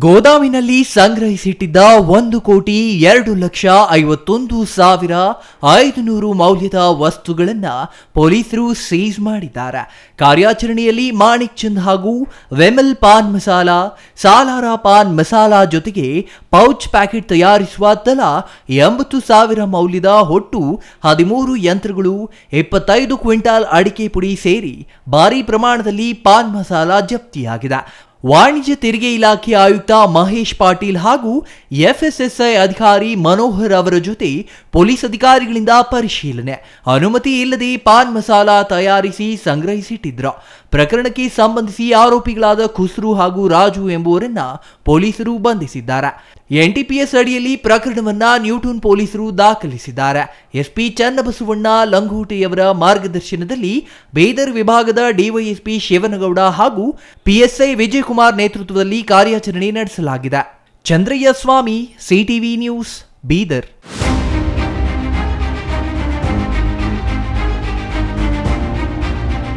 ಗೋದಾಮಿನಲ್ಲಿ ಸಂಗ್ರಹಿಸಿಟ್ಟಿದ್ದ 1,02,51,500 ಮೌಲ್ಯದ ವಸ್ತುಗಳನ್ನು ಪೊಲೀಸರು ಸೀಜ್ ಮಾಡಿದ್ದಾರೆ. ಕಾರ್ಯಾಚರಣೆಯಲ್ಲಿ ಮಾಣಿಕ್ ಚಂದ್ ಹಾಗೂ ವೆಮಲ್ ಪಾನ್ ಮಸಾಲಾ, ಸಾಲಾರ ಪಾನ್ ಮಸಾಲಾ ಜೊತೆಗೆ ಪೌಚ್ ಪ್ಯಾಕೆಟ್ ತಯಾರಿಸುವ ತಲಾ 80,000 ಮೌಲ್ಯದ ಒಟ್ಟು 13 ಯಂತ್ರಗಳು, 25 ಕ್ವಿಂಟಾಲ್ ಅಡಿಕೆ ಪುಡಿ ಸೇರಿ ಭಾರೀ ಪ್ರಮಾಣದಲ್ಲಿ ಪಾನ್ ಮಸಾಲಾ ಜಪ್ತಿಯಾಗಿದೆ. ವಾಣಿಜ್ಯ ತೆರಿಗೆ ಇಲಾಖೆ ಆಯುಕ್ತ ಮಹೇಶ್ ಪಾಟೀಲ್ ಹಾಗೂ ಎಫ್ಎಸ್ಎಸ್ಐ ಅಧಿಕಾರಿ ಮನೋಹರ್ ಅವರ ಜೊತೆ ಪೊಲೀಸ್ ಅಧಿಕಾರಿಗಳಿಂದ ಪರಿಶೀಲನೆ. ಅನುಮತಿ ಇಲ್ಲದೆ ಪಾನ್ ಮಸಾಲಾ ತಯಾರಿಸಿ ಸಂಗ್ರಹಿಸಿಟ್ಟಿದ್ರು. ಪ್ರಕರಣಕ್ಕೆ ಸಂಬಂಧಿಸಿ ಆರೋಪಿಗಳಾದ ಖುಸ್ರು ಹಾಗೂ ರಾಜು ಎಂಬುವರನ್ನ ಪೊಲೀಸರು ಬಂಧಿಸಿದ್ದಾರೆ. ಎನ್ಟಿಪಿಎಸ್ ಅಡಿಯಲ್ಲಿ ಪ್ರಕರಣವನ್ನ ನ್ಯೂಟನ್ ಪೊಲೀಸರು ದಾಖಲಿಸಿದ್ದಾರೆ. ಎಸ್ಪಿ ಚನ್ನಬಸವಣ್ಣ ಲಂಗೋಟೆಯವರ ಮಾರ್ಗದರ್ಶನದಲ್ಲಿ ಬೀದರ್ ವಿಭಾಗದ ಡಿವೈಎಸ್ಪಿ ಶಿವನಗೌಡ ಹಾಗೂ ಪಿಎಸ್ಐ ವಿಜಯಕುಮಾರ್ ನೇತೃತ್ವದಲ್ಲಿ ಕಾರ್ಯಾಚರಣೆ ನಡೆಸಲಾಗಿದೆ. ಚಂದ್ರಯ್ಯ ಸ್ವಾಮಿ, ಸಿಟಿವಿ ನ್ಯೂಸ್, ಬೀದರ್.